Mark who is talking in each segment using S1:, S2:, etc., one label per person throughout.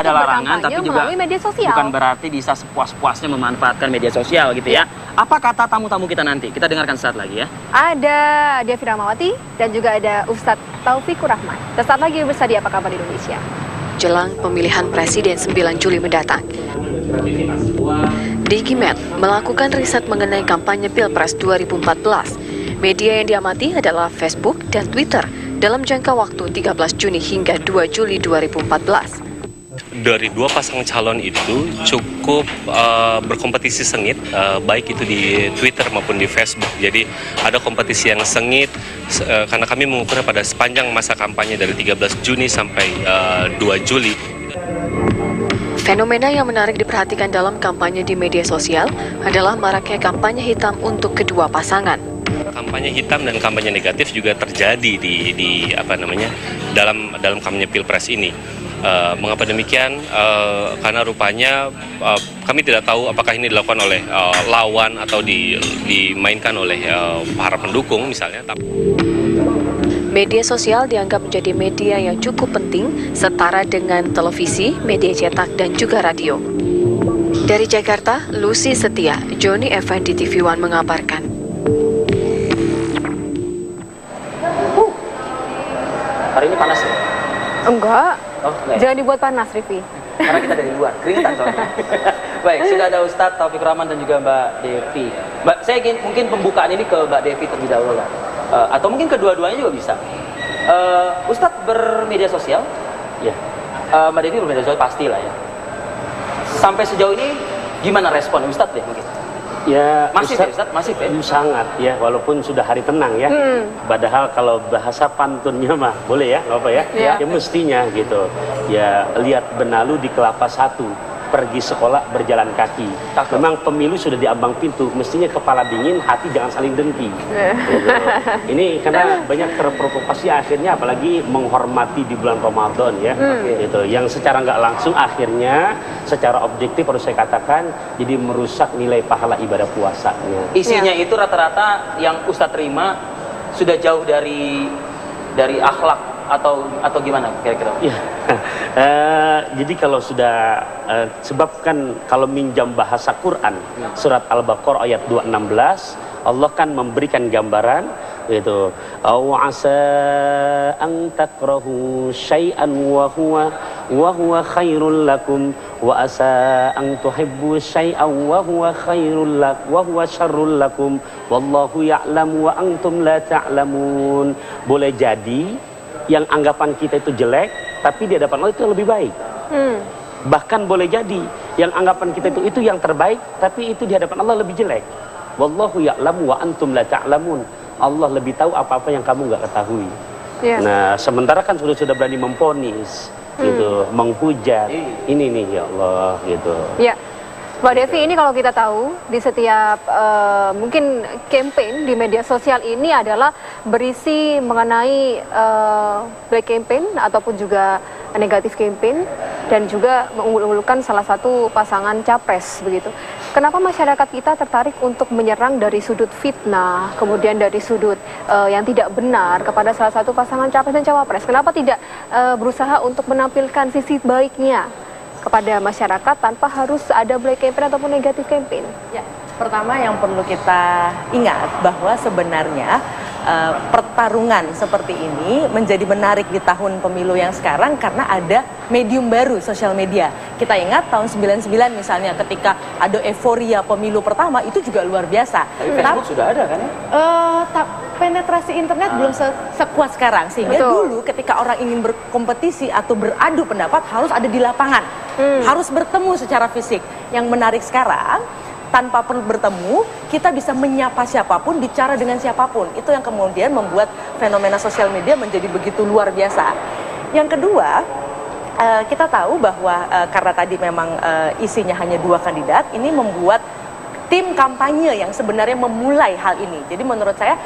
S1: ada larangan, tapi juga
S2: media sosial.
S1: Bukan berarti bisa sepuas-puasnya memanfaatkan media sosial gitu ya. Apa kata tamu-tamu kita nanti? Kita dengarkan saat lagi ya.
S2: Ada Devi Ramawati dan juga ada Ustadz Taufikur Rahman. Sesaat lagi bersama di Apa Kabar Indonesia.
S3: Jelang pemilihan presiden 9 Juli mendatang, Digimed melakukan riset mengenai kampanye Pilpres 2014. Media yang diamati adalah Facebook dan Twitter dalam jangka waktu 13 Juni hingga 2 Juli 2014.
S4: Dari dua pasang calon itu cukup berkompetisi sengit, baik itu di Twitter maupun di Facebook. Jadi ada kompetisi yang sengit karena kami mengukurnya pada sepanjang masa kampanye dari 13 Juni sampai 2 Juli.
S3: Fenomena yang menarik diperhatikan dalam kampanye di media sosial adalah maraknya kampanye hitam untuk kedua pasangan.
S4: Kampanye hitam dan kampanye negatif juga terjadi dalam kampanye Pilpres ini. Mengapa demikian? Karena rupanya kami tidak tahu apakah ini dilakukan oleh lawan atau dimainkan oleh para pendukung misalnya.
S3: Media sosial dianggap menjadi media yang cukup penting setara dengan televisi, media cetak, dan juga radio. Dari Jakarta, Lucy Setia, Joni Effendi TV One mengabarkan.
S1: Hari ini panas ya?
S2: Enggak.
S1: Oh, enggak ya?
S2: Jangan dibuat panas, Rivi.
S1: Karena kita dari luar, keringetan soalnya. Baik, sudah ada Ustadz Taufikur Rahman dan juga Mbak Devi. Mbak, saya ingin mungkin pembukaan ini ke Mbak Devi terlebih dahulu lah. Atau mungkin kedua-duanya juga bisa. Ustadz bermedia sosial? Ya. Mbak Devi bermedia sosial pastilah ya. Sampai sejauh ini gimana respon Ustadz deh mungkin?
S5: Ya,
S1: masif ya Ustadz? Masif ya?
S5: Sangat ya, walaupun sudah hari tenang ya. Padahal kalau bahasa pantunnya mah boleh ya, nggak apa ya? Ya mestinya gitu. Ya lihat benalu di kelapa satu, pergi sekolah berjalan kaki. Memang pemilu sudah diambang pintu, mestinya kepala dingin, hati jangan saling dengki. Gitu. Ini karena banyak terprovokasi akhirnya, apalagi menghormati di bulan Ramadan ya. Gitu. Yang secara nggak langsung akhirnya, secara objektif harus saya katakan, jadi merusak nilai pahala ibadah puasanya.
S1: Isinya itu rata-rata yang Ustadz terima sudah jauh dari akhlak atau gimana kira-kira? Ya.
S5: Jadi kalau sudah sebab kan kalau minjam bahasa Quran surat Al-Baqarah ayat 216 Allah kan memberikan gambaran gitu. Aw asa an takrahu syai'an wa huwa khairul lakum wa asa an tuhibbu syai'an wa huwa khairul lak wa huwa syarrul lakum wallahu ya'lamu wa antum la ta'lamun. Boleh jadi yang anggapan kita itu jelek, tapi di hadapan Allah itu lebih baik. Bahkan boleh jadi yang anggapan kita itu yang terbaik, tapi itu di hadapan Allah lebih jelek. Wallahu ya'lamu wa antum la ta'lamun. Allah lebih tahu apa-apa yang kamu nggak ketahui. Nah, sementara kan sudah berani memponis, gitu, menghujat. Ini nih ya Allah, gitu.
S2: Ya. Mbak Devi, ini kalau kita tahu di setiap mungkin campaign di media sosial ini adalah berisi mengenai black campaign ataupun juga negatif campaign dan juga mengunggulkan salah satu pasangan capres begitu. Kenapa masyarakat kita tertarik untuk menyerang dari sudut fitnah, kemudian dari sudut yang tidak benar kepada salah satu pasangan capres dan cawapres? Kenapa tidak berusaha untuk menampilkan sisi baiknya kepada masyarakat tanpa harus ada black campaign ataupun negatif campaign?
S6: Ya, pertama yang perlu kita ingat bahwa sebenarnya pertarungan seperti ini menjadi menarik di tahun pemilu yang sekarang karena ada medium baru, sosial media. Kita ingat tahun 99 misalnya ketika ada euforia pemilu pertama itu juga luar biasa.
S1: Tapi Facebook sudah ada kan ya?
S6: Penetrasi internet belum sekuat sekarang sehingga dulu ketika orang ingin berkompetisi atau beradu pendapat harus ada di lapangan, harus bertemu secara fisik. Yang menarik sekarang tanpa perlu bertemu, kita bisa menyapa siapapun, bicara dengan siapapun. Itu yang kemudian membuat fenomena sosial media menjadi begitu luar biasa. Yang kedua, kita tahu bahwa karena tadi memang isinya hanya 2 kandidat, ini membuat tim kampanye yang sebenarnya memulai hal ini. Jadi menurut saya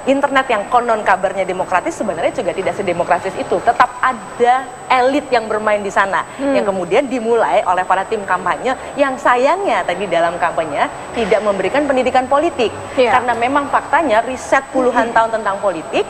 S6: internet yang konon kabarnya demokratis sebenarnya juga tidak sedemokratis itu. Tetap ada elit yang bermain di sana yang kemudian dimulai oleh para tim kampanye yang sayangnya tadi dalam kampanye tidak memberikan pendidikan politik. Karena memang faktanya riset puluhan tahun tentang politik,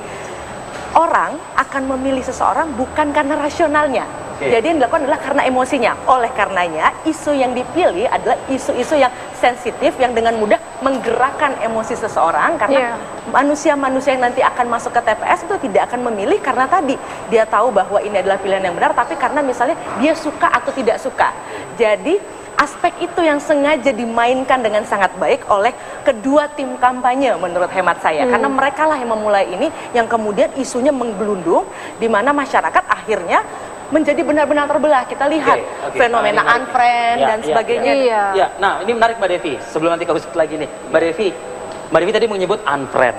S6: orang akan memilih seseorang bukan karena rasionalnya, Jadi yang dilakukan adalah karena emosinya. Oleh karenanya, isu yang dipilih adalah isu-isu yang sensitif yang dengan mudah menggerakkan emosi seseorang karena manusia-manusia yang nanti akan masuk ke TPS itu tidak akan memilih karena tadi dia tahu bahwa ini adalah pilihan yang benar, tapi karena misalnya dia suka atau tidak suka. Jadi aspek itu yang sengaja dimainkan dengan sangat baik oleh kedua tim kampanye menurut hemat saya. Karena mereka lah yang memulai ini, yang kemudian isunya menggelundung di mana masyarakat akhirnya menjadi benar-benar terbelah. Kita lihat fenomena unfriend dan sebagainya.
S1: Ya, nah ini menarik Mbak Devi. Sebelum nanti kau lagi nih, Mbak Devi tadi menyebut unfriend.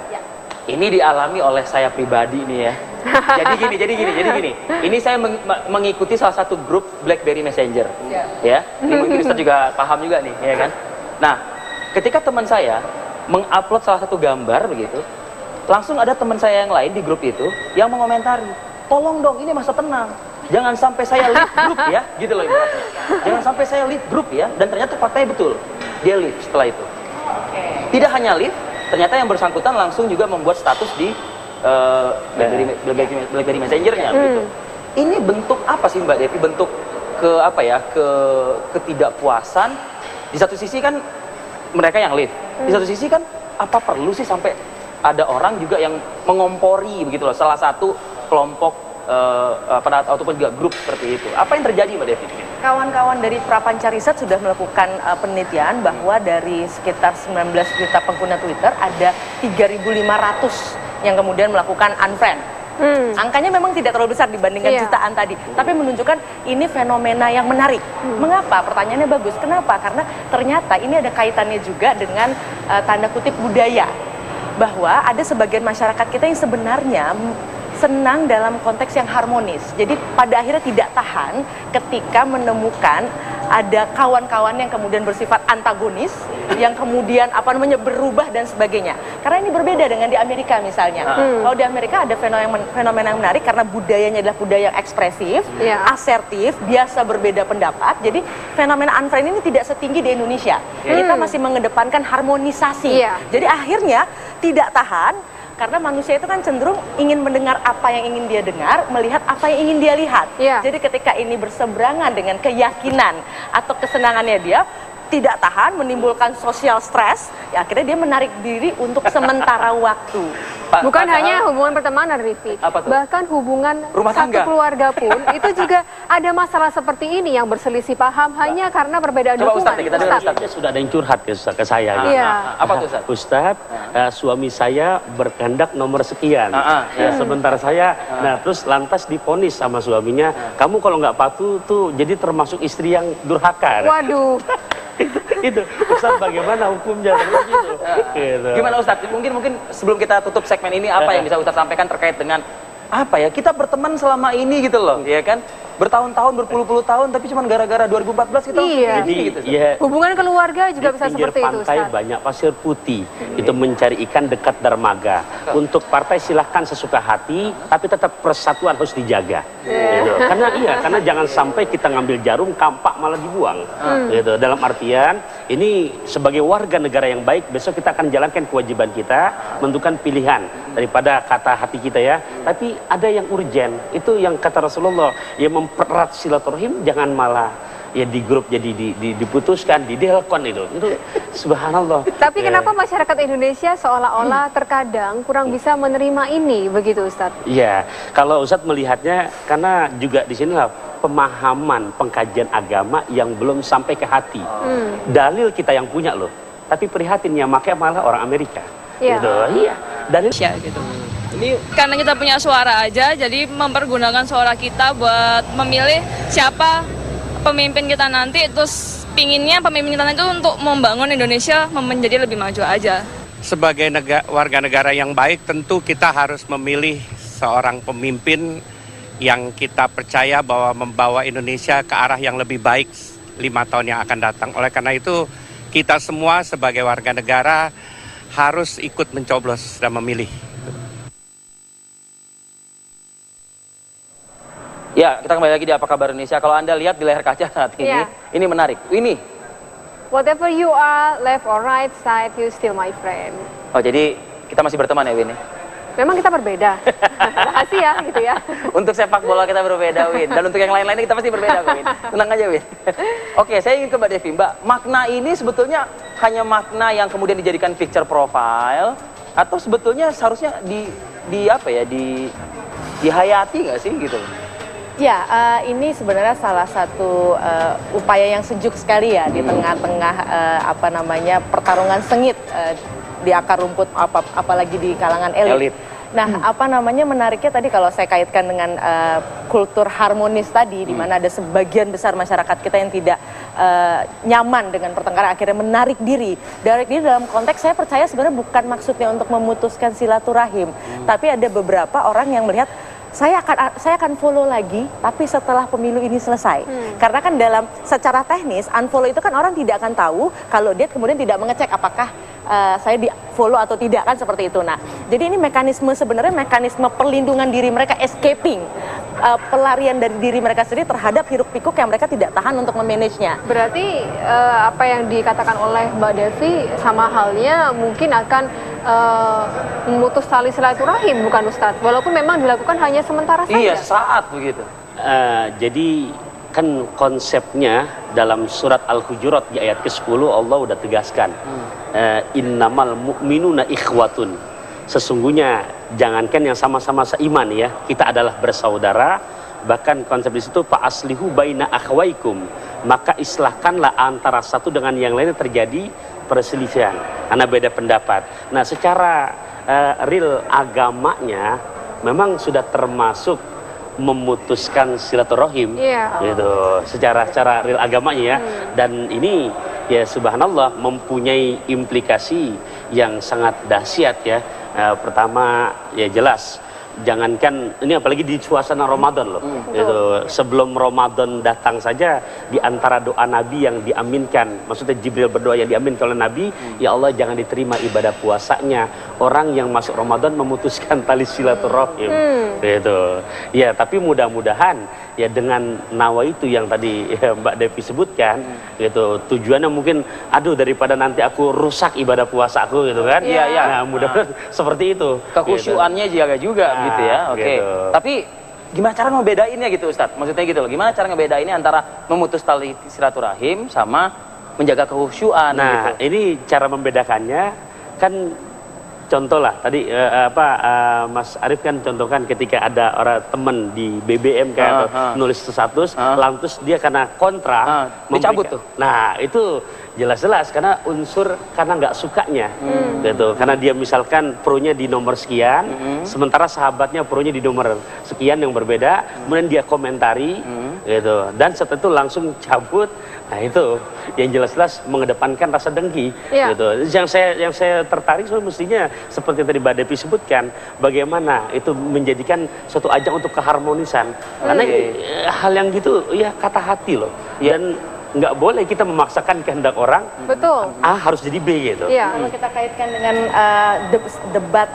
S1: Ini dialami oleh saya pribadi nih ya. Jadi gini. Ini saya mengikuti salah satu grup BlackBerry Messenger. Ya, ini mungkin Ustaz juga paham juga nih, ya kan? Nah, ketika teman saya mengupload salah satu gambar begitu, langsung ada teman saya yang lain di grup itu yang mengomentari, tolong dong, ini masa tenang. Jangan sampai saya leave grup ya, gitu loh ibaratnya. Jangan sampai saya leave grup ya, dan ternyata faktanya betul. Dia leave setelah itu. Tidak hanya leave, ternyata yang bersangkutan langsung juga membuat status di BlackBerry Messenger-nya gitu. Ini bentuk apa sih Mbak Devi? Bentuk ketidakpuasan. Di satu sisi kan mereka yang leave. Di satu sisi kan apa perlu sih sampai ada orang juga yang mengompori begitu loh salah satu kelompok ataupun juga grup seperti itu. Apa yang terjadi Mbak Devi?
S6: Kawan-kawan dari Prapanca Riset sudah melakukan penelitian bahwa dari sekitar 19 juta pengguna Twitter ada 3.500 yang kemudian melakukan unfriend. Angkanya memang tidak terlalu besar dibandingkan jutaan tadi, tapi menunjukkan ini fenomena yang menarik. Mengapa? Pertanyaannya bagus. Kenapa? Karena ternyata ini ada kaitannya juga dengan tanda kutip budaya, bahwa ada sebagian masyarakat kita yang sebenarnya senang dalam konteks yang harmonis. Jadi pada akhirnya tidak tahan ketika menemukan ada kawan-kawan yang kemudian bersifat antagonis, yang kemudian berubah dan sebagainya. Karena ini berbeda dengan di Amerika misalnya. Kalau di Amerika ada fenomena yang menarik karena budayanya adalah budaya yang ekspresif, asertif, biasa berbeda pendapat. Jadi fenomena unfriend ini tidak setinggi di Indonesia. Kita masih mengedepankan harmonisasi. Jadi akhirnya tidak tahan. Karena manusia itu kan cenderung ingin mendengar apa yang ingin dia dengar, melihat apa yang ingin dia lihat. Jadi ketika ini berseberangan dengan keyakinan atau kesenangannya dia, tidak tahan, menimbulkan social stress, ya akhirnya dia menarik diri untuk sementara waktu.
S2: Bukan hanya hubungan pertemanan, Rifki, bahkan hubungan
S1: rumah
S2: satu
S1: tangga,
S2: keluarga pun itu juga ada masalah seperti ini yang berselisih paham hanya karena perbedaan
S1: Coba
S2: dukungan.
S1: Ustaz, kita dengar Ustaz.
S5: Sudah ada yang curhat ke saya.
S1: Apa tuh Ustaz?
S5: Ustaz, suami saya berkehendak nomor sekian. Sebentar saya, terus lantas divonis sama suaminya, kamu kalau nggak patuh tuh jadi termasuk istri yang durhaka.
S2: Waduh.
S5: Itu Ustaz, bagaimana hukumnya gitu.
S1: Gimana Ustaz? Mungkin sebelum kita tutup segmen ini, apa yang bisa Ustaz sampaikan terkait dengan kita berteman selama ini gitu loh, ya kan? Bertahun-tahun, berpuluh-puluh tahun, tapi cuma gara-gara 2014 kita
S2: jadi,
S1: gitu.
S2: Hubungan keluarga juga bisa seperti itu,
S5: Ustaz. Di pinggir pantai banyak pasir putih, itu mencari ikan dekat dermaga. Untuk partai silahkan sesuka hati, tapi tetap persatuan harus dijaga. Gitu. Karena jangan sampai kita ngambil jarum, kampak malah dibuang. Gitu. Dalam artian, ini sebagai warga negara yang baik, besok kita akan jalankan kewajiban kita, menentukan pilihan daripada kata hati kita ya. Tapi ada yang urgen, itu yang kata Rasulullah, yang mempererat silaturahim, jangan malah ya di grup jadi diputuskan, didelkon itu subhanallah.
S2: Tapi kenapa masyarakat Indonesia seolah-olah terkadang kurang bisa menerima ini begitu Ustadz?
S5: Iya, kalau Ustadz melihatnya karena juga di sini lah pemahaman pengkajian agama yang belum sampai ke hati. Dalil kita yang punya loh, tapi prihatinnya makanya malah orang Amerika. Gitu. Iya, dalil
S7: gitu. Ini karena kita punya suara aja, jadi mempergunakan suara kita buat memilih siapa pemimpin kita nanti, terus pinginnya pemimpin kita itu untuk membangun Indonesia menjadi lebih maju aja.
S8: Sebagai warga negara yang baik, tentu kita harus memilih seorang pemimpin yang kita percaya bahwa membawa Indonesia ke arah yang lebih baik 5 tahun yang akan datang. Oleh karena itu, kita semua sebagai warga negara harus ikut mencoblos dan memilih.
S1: Ya, kita kembali lagi di Apa Kabar Indonesia. Kalau Anda lihat di layar kaca saat ini menarik. Ini.
S2: Whatever you are, left or right side, you still my friend.
S1: Oh, jadi kita masih berteman ya, Win?
S2: Memang kita berbeda. Rahasia gitu ya.
S1: Untuk sepak bola kita berbeda, Win. Dan untuk yang lain-lainnya kita pasti berbeda, Win. Tenang aja, Win. Oke, saya ingin ke Mbak Devi. Mbak, makna ini sebetulnya hanya makna yang kemudian dijadikan picture profile, atau sebetulnya seharusnya dihayati nggak sih gitu?
S6: Ya, ini sebenarnya salah satu upaya yang sejuk sekali ya di tengah-tengah pertarungan sengit di akar rumput, apalagi di kalangan elit. Nah, menariknya tadi kalau saya kaitkan dengan kultur harmonis tadi, di mana ada sebagian besar masyarakat kita yang tidak nyaman dengan pertengkaran, akhirnya menarik diri. Menarik diri dalam konteks saya percaya sebenarnya bukan maksudnya untuk memutuskan silaturahim, tapi ada beberapa orang yang melihat saya akan follow lagi, tapi setelah pemilu ini selesai. Karena kan dalam secara teknis, unfollow itu kan orang tidak akan tahu kalau dia kemudian tidak mengecek apakah saya di follow atau tidak, kan seperti itu. Nah, jadi ini sebenarnya mekanisme perlindungan diri mereka, escaping, pelarian dari diri mereka sendiri terhadap hiruk pikuk yang mereka tidak tahan untuk memanagenya.
S2: Berarti apa yang dikatakan oleh Mbak Devi sama halnya mungkin akan memutus tali silaturahim, bukan Ustadz? Walaupun memang dilakukan hanya sementara saja.
S1: Iya, saat begitu.
S5: Jadi kan konsepnya dalam surat Al-Hujurat di ayat ke-10 Allah udah tegaskan. Innamal mu'minuna ikhwatun. Sesungguhnya jangankan yang sama-sama seiman ya, kita adalah bersaudara. Bahkan konsep di situ fa aslihu baina akhwaikum. Maka islahkanlah antara satu dengan yang lain terjadi perselisihan karena beda pendapat. Nah, secara real agamanya memang sudah termasuk memutuskan silaturahim, gitu. Secara real agamanya ya. Dan ini ya subhanallah mempunyai implikasi yang sangat dahsyat ya. Pertama ya jelas, jangankan ini apalagi di suasana Ramadan loh. Gitu. Sebelum Ramadan datang saja, di antara doa Nabi yang diaminkan, maksudnya Jibril berdoa yang diaminkan oleh Nabi, ya Allah jangan diterima ibadah puasanya orang yang masuk Ramadan memutuskan tali silaturahim. Gitu. Ya, tapi mudah-mudahan ya dengan nawa itu yang tadi ya, Mbak Devi sebutkan, gitu. Tujuannya mungkin aduh daripada nanti aku rusak ibadah puasa aku gitu kan. Nah, mudah-mudahan seperti itu.
S1: Kekhusyuannya jaga juga gitu ya. Oke.
S5: Gitu.
S1: Tapi gimana cara ngebedainnya gitu, Ustadz? Maksudnya gitu loh. Gimana cara ngebedainnya antara memutus tali silaturahim sama menjaga kekhusyuan
S5: Nah,
S1: gitu?
S5: ini cara membedakannya kan contoh lah tadi Mas Arief kan contohkan ketika ada orang teman di BBM kan nulis status lantas dia karena kontra
S1: dicabut tuh.
S5: Nah, itu jelas-jelas karena unsur karena nggak sukanya gitu, karena dia misalkan pro-nya di nomor sekian sementara sahabatnya pro-nya di nomor sekian yang berbeda, kemudian dia komentari gitu, dan setelah itu langsung cabut. Nah, itu yang jelas-jelas mengedepankan rasa dengki gitu. Yang saya tertarik mestinya seperti tadi Mbak Devi sebutkan, bagaimana itu menjadikan suatu ajang untuk keharmonisan. Karena hal yang gitu ya kata hati loh. Dan nggak boleh kita memaksakan kehendak orang.
S2: Betul.
S5: A harus jadi B gitu.
S6: Kalau kita kaitkan dengan debat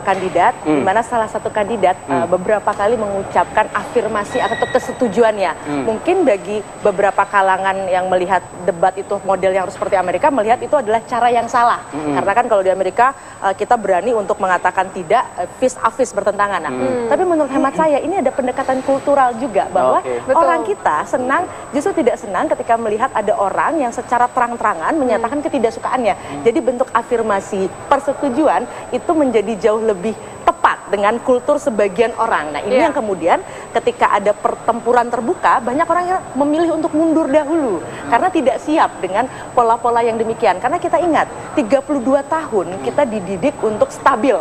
S6: kandidat, di mana salah satu kandidat beberapa kali mengucapkan afirmasi atau kesetujuannya. Mungkin bagi beberapa kalangan yang melihat debat itu model yang harus seperti Amerika, melihat itu adalah cara yang salah. Karena kan kalau di Amerika kita berani untuk mengatakan tidak, fist a fist bertentangan. Nah, tapi menurut hemat saya ini ada pendekatan kultural juga bahwa orang kita justru tidak senang ketika melihat ada orang yang secara terang-terangan menyatakan ketidaksukaannya. Jadi bentuk afirmasi persetujuan itu menjadi jauh lebih tepat dengan kultur sebagian orang. Nah, ini yang kemudian ketika ada pertempuran terbuka, banyak orang yang memilih untuk mundur dahulu karena tidak siap dengan pola-pola yang demikian. Karena kita ingat, 32 tahun kita dididik untuk stabil.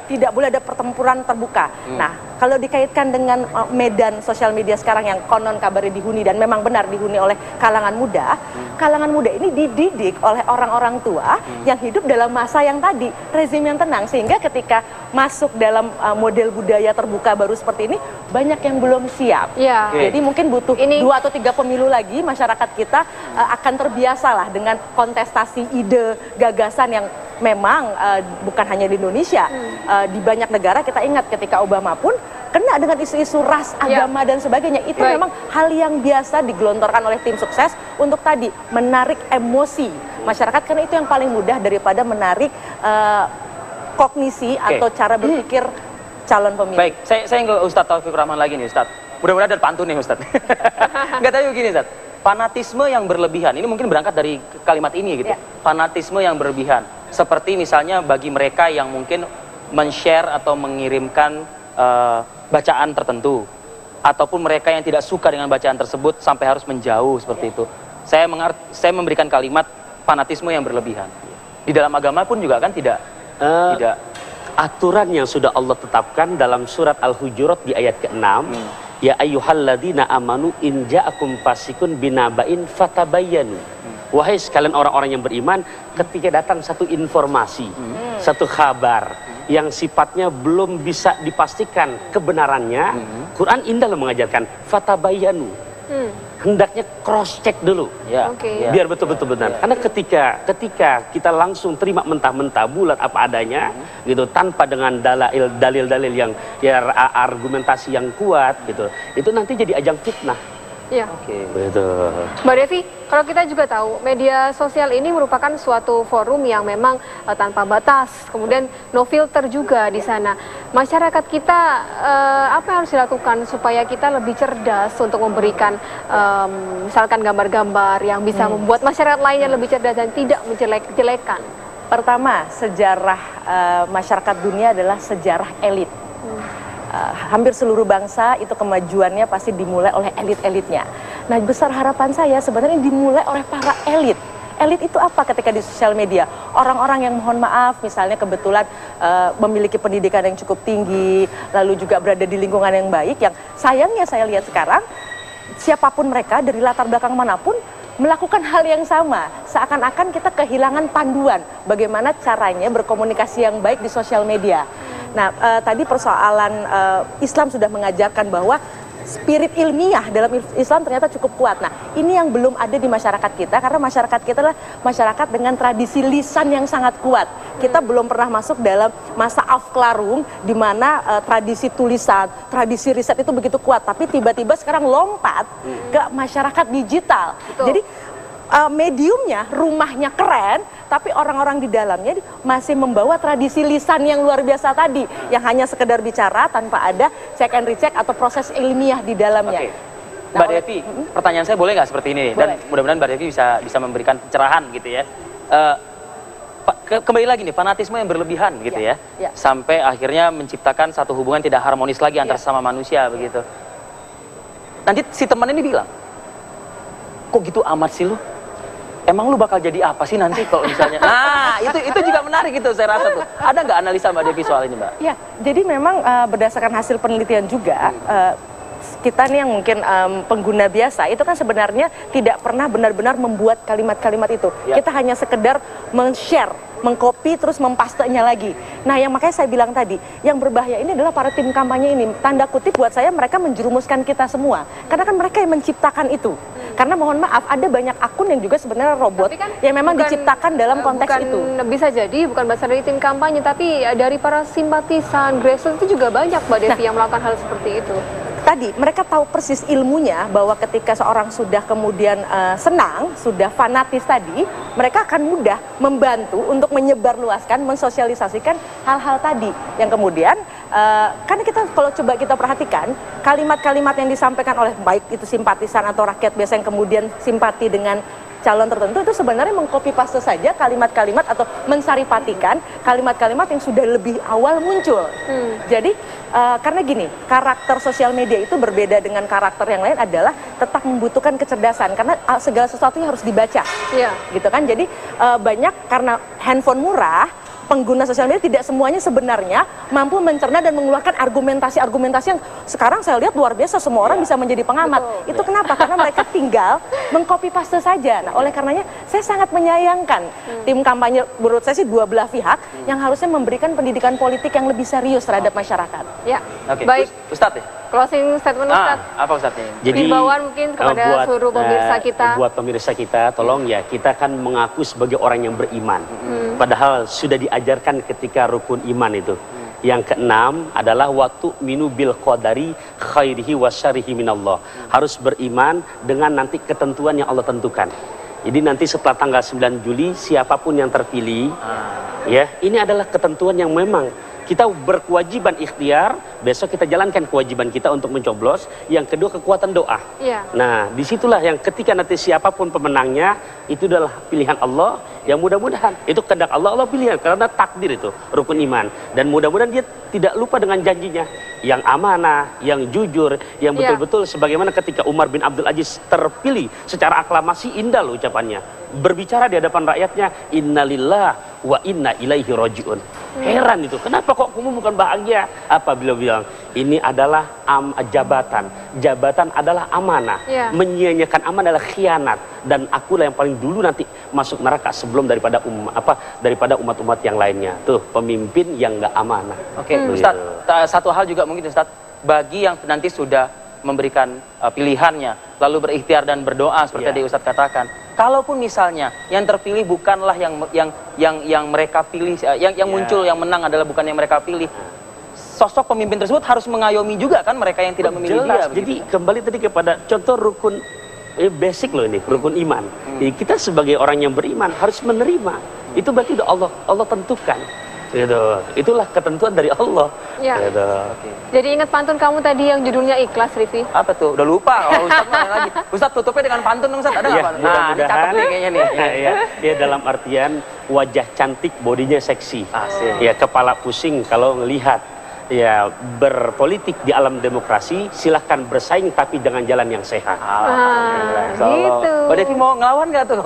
S6: Tidak boleh ada pertempuran terbuka. Nah, kalau dikaitkan dengan medan sosial media sekarang yang konon kabarnya dihuni, dan memang benar dihuni oleh kalangan muda, kalangan muda ini dididik oleh orang-orang tua yang hidup dalam masa yang tadi, rezim yang tenang, sehingga ketika masuk dalam model budaya terbuka baru seperti ini, banyak yang belum siap. Jadi mungkin butuh 2 atau 3 pemilu lagi, masyarakat kita akan terbiasalah dengan kontestasi ide, gagasan yang memang bukan hanya di Indonesia, di banyak negara. Kita ingat ketika Obama pun kena dengan isu-isu ras, agama dan sebagainya. Itu memang hal yang biasa digelontorkan oleh tim sukses untuk tadi menarik emosi masyarakat, karena itu yang paling mudah daripada menarik kognisi atau cara berpikir calon pemilih.
S1: Baik, saya ke Ustadz Taufikur Rahman lagi nih Ustadz. Mudah-mudahan ada pantun nih Ustadz. Nggak tahu begini Ustadz. Fanatisme yang berlebihan, ini mungkin berangkat dari kalimat ini gitu.
S6: Ya.
S1: Fanatisme yang berlebihan. Seperti misalnya bagi mereka yang mungkin men-share atau mengirimkan bacaan tertentu. Ataupun mereka yang tidak suka dengan bacaan tersebut sampai harus menjauh seperti itu. Saya memberikan kalimat fanatisme yang berlebihan. Di dalam agama pun juga kan tidak
S5: aturan yang sudah Allah tetapkan dalam surat Al-Hujurat di ayat ke-6, ya ayyuhalladzina amanu in ja'akum fasikun binaba'in fatabayyanu. Wahai sekalian orang-orang yang beriman, ketika datang satu informasi, satu kabar yang sifatnya belum bisa dipastikan kebenarannya, Quran indah mengajarkan fatabayyanu. Hendaknya cross check dulu,
S1: ya,
S2: Oke.
S5: biar betul-betul benar. Karena ketika kita langsung terima mentah-mentah bulat apa adanya, gitu, tanpa dengan dalil-dalil yang argumentasi yang kuat, gitu, itu nanti jadi ajang fitnah.
S2: Iya.
S5: Betul.
S2: Mbak Devi, kalau kita juga tahu media sosial ini merupakan suatu forum yang memang tanpa batas, kemudian no filter juga di sana. Masyarakat kita apa yang harus dilakukan supaya kita lebih cerdas untuk memberikan misalkan gambar-gambar yang bisa membuat masyarakat lainnya lebih cerdas dan tidak menjelek-jelekan?
S6: Pertama, sejarah masyarakat dunia adalah sejarah elit. Hampir seluruh bangsa itu kemajuannya pasti dimulai oleh elit-elitnya. Nah, besar harapan saya sebenarnya dimulai oleh para elit. Elit itu apa ketika di sosial media? Orang-orang yang mohon maaf misalnya kebetulan memiliki pendidikan yang cukup tinggi, lalu juga berada di lingkungan yang baik, yang sayangnya saya lihat sekarang siapapun mereka dari latar belakang manapun melakukan hal yang sama. Seakan-akan kita kehilangan panduan bagaimana caranya berkomunikasi yang baik di sosial media. Nah, tadi persoalan Islam sudah mengajarkan bahwa spirit ilmiah dalam Islam ternyata cukup kuat. Nah, ini yang belum ada di masyarakat kita, karena masyarakat kita adalah masyarakat dengan tradisi lisan yang sangat kuat. Kita belum pernah masuk dalam masa afklarung, di mana tradisi tulisan, tradisi riset itu begitu kuat. Tapi tiba-tiba sekarang lompat ke masyarakat digital.
S2: Betul.
S6: Jadi mediumnya, rumahnya keren, tapi orang-orang di dalamnya masih membawa tradisi lisan yang luar biasa tadi, yang hanya sekedar bicara tanpa ada check and recheck atau proses ilmiah di dalamnya.
S1: Oke. Mbak Devi, pertanyaan saya boleh nggak seperti ini? Dan mudah-mudahan Mbak Devi bisa memberikan pencerahan gitu ya. Kembali lagi nih, fanatisme yang berlebihan gitu ya. Sampai akhirnya menciptakan satu hubungan tidak harmonis lagi antara sesama manusia begitu. Nanti si teman ini bilang, kok gitu amat sih lu? Emang lu bakal jadi apa sih nanti kalau misalnya? Nah, itu juga menarik gitu saya rasa tuh. Ada nggak analisa Mbak Devi soal ini, Mbak?
S6: Ya, jadi memang berdasarkan hasil penelitian juga, kita nih yang mungkin pengguna biasa itu kan sebenarnya tidak pernah benar-benar membuat kalimat-kalimat itu. Kita hanya sekedar men-share, mengcopy terus mempastenya lagi. Nah, yang makanya saya bilang tadi, yang berbahaya ini adalah para tim kampanye ini. Tanda kutip buat saya mereka menjerumuskan kita semua. Karena kan mereka yang menciptakan itu. Karena mohon maaf, ada banyak akun yang juga sebenarnya robot
S2: kan
S6: yang memang diciptakan dalam konteks itu.
S2: Bisa jadi bukan berasal dari tim kampanye, tapi dari para simpatisan, grassroots itu juga banyak Mbak Devi yang melakukan hal seperti itu.
S6: Tadi mereka tahu persis ilmunya bahwa ketika seorang sudah kemudian senang, sudah fanatis tadi, mereka akan mudah membantu untuk menyebarluaskan, mensosialisasikan hal-hal tadi yang kemudian karena kita kalau coba kita perhatikan kalimat-kalimat yang disampaikan oleh baik itu simpatisan atau rakyat biasa yang kemudian simpati dengan calon tertentu itu sebenarnya mengcopy paste saja kalimat-kalimat atau mensaripatikan kalimat-kalimat yang sudah lebih awal muncul. Jadi karena gini, karakter sosial media itu berbeda dengan karakter yang lain adalah tetap membutuhkan kecerdasan karena segala sesuatunya harus dibaca. Gitu kan. Jadi banyak karena handphone murah, pengguna sosial media tidak semuanya sebenarnya mampu mencerna dan mengeluarkan argumentasi-argumentasi yang sekarang saya lihat luar biasa, semua orang bisa menjadi pengamat. Itu kenapa? Karena mereka tinggal mengcopy paste saja. Nah, oleh karenanya saya sangat menyayangkan tim kampanye, menurut saya sih dua belah pihak yang harusnya memberikan pendidikan politik yang lebih serius terhadap masyarakat.
S2: Ya,
S1: Oke.
S2: baik.
S1: Ustadz ya?
S2: Closing statement Ustadz.
S1: Apa Ustadz nih?
S5: Jadi
S2: himbauan mungkin kepada seluruh pemirsa kita.
S5: Buat pemirsa kita, tolong ya, kita kan mengaku sebagai orang yang beriman. Padahal sudah diajarkan ketika rukun iman itu. Yang keenam adalah waktu minu bil qadari khairihi wa syarihi minallah. Harus beriman dengan nanti ketentuan yang Allah tentukan. Jadi nanti setelah tanggal 9 Juli siapapun yang terpilih, ya ini adalah ketentuan yang memang kita berkewajiban ikhtiar, besok kita jalankan kewajiban kita untuk mencoblos. Yang kedua kekuatan doa.
S2: Iya.
S5: Nah disitulah yang ketika nanti siapapun pemenangnya, itu adalah pilihan Allah. Yang mudah-mudahan itu kehendak Allah, Allah pilihan karena takdir itu rukun iman. Dan mudah-mudahan dia tidak lupa dengan janjinya yang amanah, yang jujur, yang betul-betul sebagaimana ketika Umar bin Abdul Aziz terpilih secara aklamasi, indah loh ucapannya. Berbicara di hadapan rakyatnya, innalillah wa inna ilaihi rajiun. Heran itu, kenapa kok kamu bukan bahagia? Apa beliau bilang, ini adalah jabatan. Jabatan adalah amanah. Menyia-nyiakan amanah adalah khianat. Dan akulah yang paling dulu nanti masuk neraka sebelum daripada umat-umat yang lainnya. Tuh, pemimpin yang nggak amanah.
S1: Oke, Ustadz, satu hal juga mungkin Ustadz, bagi yang nanti sudah memberikan pilihannya, lalu berikhtiar dan berdoa seperti tadi Ustadz katakan. Kalaupun misalnya yang terpilih bukanlah yang mereka pilih, yang muncul yang menang adalah bukan yang mereka pilih, sosok pemimpin tersebut harus mengayomi juga kan mereka yang tidak memilih dia.
S5: Jadi kembali tadi kepada contoh rukun basic loh ini, rukun iman. Jadi kita sebagai orang yang beriman harus menerima. Itu berarti udah Allah tentukan. Gitu. Itulah ketentuan dari Allah.
S2: Ya.
S5: Gitu.
S2: Jadi ingat pantun kamu tadi yang judulnya Ikhlas, Rifi.
S1: Apa tuh? Udah lupa. Oh, Ustadz mana lagi? Ustadz tutupnya dengan pantun dong, Ustadz. Ada nggak? Nah, ini cakep nih kayaknya nih.
S5: Ya, dia dalam artian wajah cantik, bodinya seksi.
S1: Asik.
S5: Ya, kepala pusing kalau ngelihat. Ya, berpolitik di alam demokrasi silahkan bersaing tapi dengan jalan yang sehat.
S2: Gitu.
S1: Mbak Devi mau ngelawan nggak tuh?